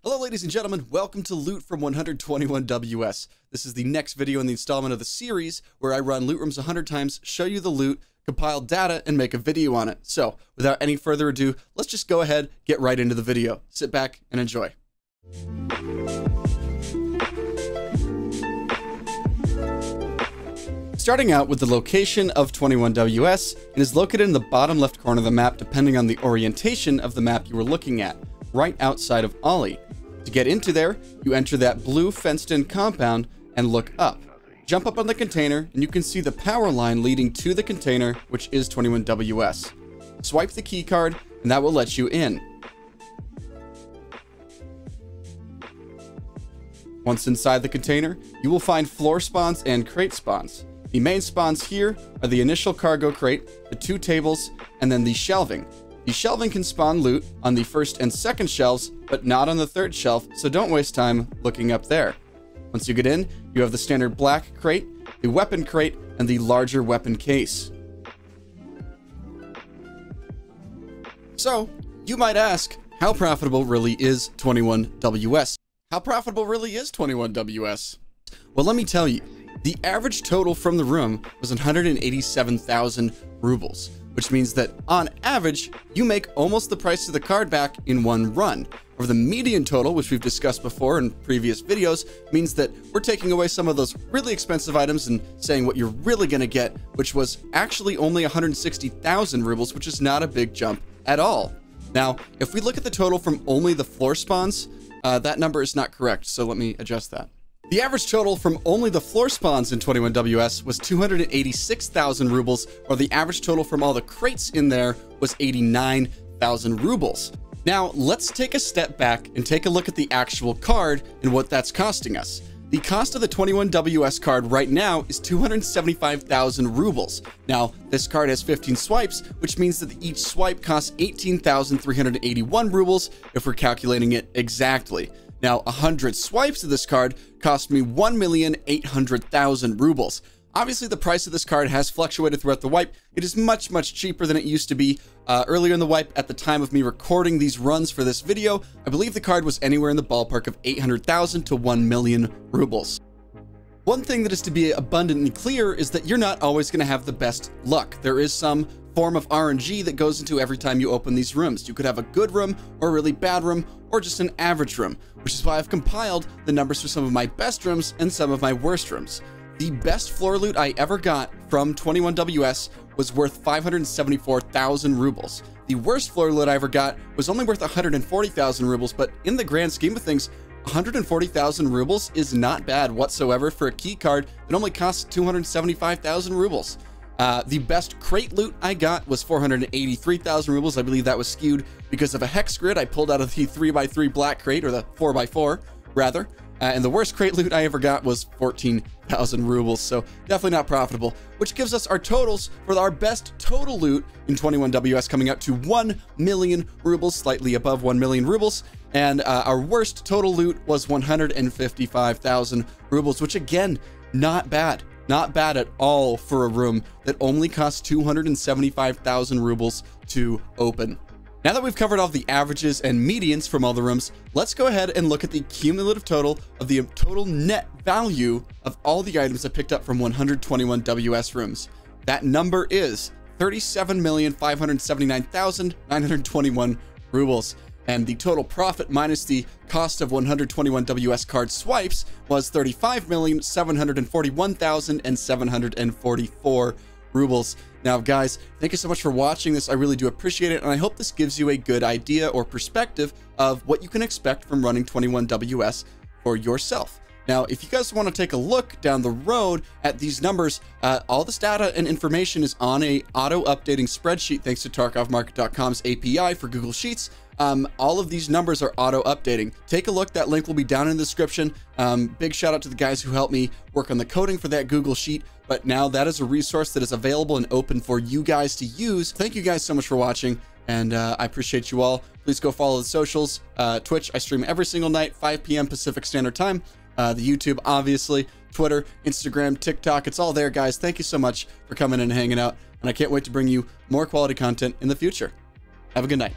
Hello ladies and gentlemen, welcome to Loot from 121WS. This is the next video in the installment of the series where I run loot rooms 100 times, show you the loot, compile data, and make a video on it. So without any further ado, let's just go ahead, get right into the video. Sit back and enjoy. Starting out with the location of 21WS, it is located in the bottom left corner of the map depending on the orientation of the map you were looking at, right outside of Ollie. To get into there, you enter that blue fenced-in compound and look up. Jump up on the container and you can see the power line leading to the container, which is 21WS. Swipe the key card and that will let you in. Once inside the container, you will find floor spawns and crate spawns. The main spawns here are the initial cargo crate, the 2 tables, and then the shelving. The shelving can spawn loot on the first and second shelves, but not on the third shelf, so don't waste time looking up there. Once you get in, you have the standard black crate, the weapon crate, and the larger weapon case. So, you might ask, how profitable really is 21WS? How profitable really is 21WS? Well, let me tell you, the average total from the room was 187,000 rubles, which means that on average, you make almost the price of the card back in one run. Or the median total, which we've discussed before in previous videos, means that we're taking away some of those really expensive items and saying what you're really gonna get, which was actually only 160,000 rubles, which is not a big jump at all. Now, if we look at the total from only the floor spawns, that number is not correct, so let me adjust that. The average total from only the floor spawns in 21WS was 286,000 rubles, or the average total from all the crates in there was 89,000 rubles. Now, let's take a step back and take a look at the actual card and what that's costing us. The cost of the 21WS card right now is 275,000 rubles. Now, this card has 15 swipes, which means that each swipe costs 18,381 rubles if we're calculating it exactly. Now, 100 swipes of this card cost me 1,800,000 rubles. Obviously, the price of this card has fluctuated throughout the wipe. It is much, much cheaper than it used to be. Earlier in the wipe, at the time of me recording these runs for this video, I believe the card was anywhere in the ballpark of 800,000 to 1 million rubles. One thing that is to be abundantly clear is that you're not always going to have the best luck. There is some form of RNG that goes into every time you open these rooms. You could have a good room or a really bad room or just an average room, which is why I've compiled the numbers for some of my best rooms and some of my worst rooms. The best floor loot I ever got from 21WS was worth 574,000 rubles. The worst floor loot I ever got was only worth 140,000 rubles, but in the grand scheme of things, 140,000 rubles is not bad whatsoever for a key card that only costs 275,000 rubles. The best crate loot I got was 483,000 rubles. I believe that was skewed because of a hex grid I pulled out of the 3x3 black crate, or the 4x4 rather. And the worst crate loot I ever got was 14,000 rubles, so definitely not profitable, which gives us our totals for our best total loot in 21WS coming up to 1 million rubles, slightly above 1 million rubles, and our worst total loot was 155,000 rubles, which again, not bad. Not bad at all for a room that only costs 275,000 rubles to open. Now that we've covered all the averages and medians from all the rooms, let's go ahead and look at the cumulative total of the total net value of all the items I picked up from 121WS rooms. That number is 37,579,921 rubles. And the total profit minus the cost of 121WS card swipes was 35,741,744 rubles. Now, guys, thank you so much for watching this. I really do appreciate it, and I hope this gives you a good idea or perspective of what you can expect from running 21WS for yourself. Now, if you guys want to take a look down the road at these numbers, all this data and information is on a auto-updating spreadsheet thanks to TarkovMarket.com's API for Google Sheets. All of these numbers are auto-updating. Take a look. That link will be down in the description. Big shout out to the guys who helped me work on the coding for that Google Sheet. But now that is a resource that is available and open for you guys to use. Thank you guys so much for watching, and I appreciate you all. Please go follow the socials. Twitch, I stream every single night, 5 p.m. Pacific Standard Time. The YouTube, obviously, Twitter, Instagram, TikTok, it's all there, guys. Thank you so much for coming in and hanging out, and I can't wait to bring you more quality content in the future. Have a good night.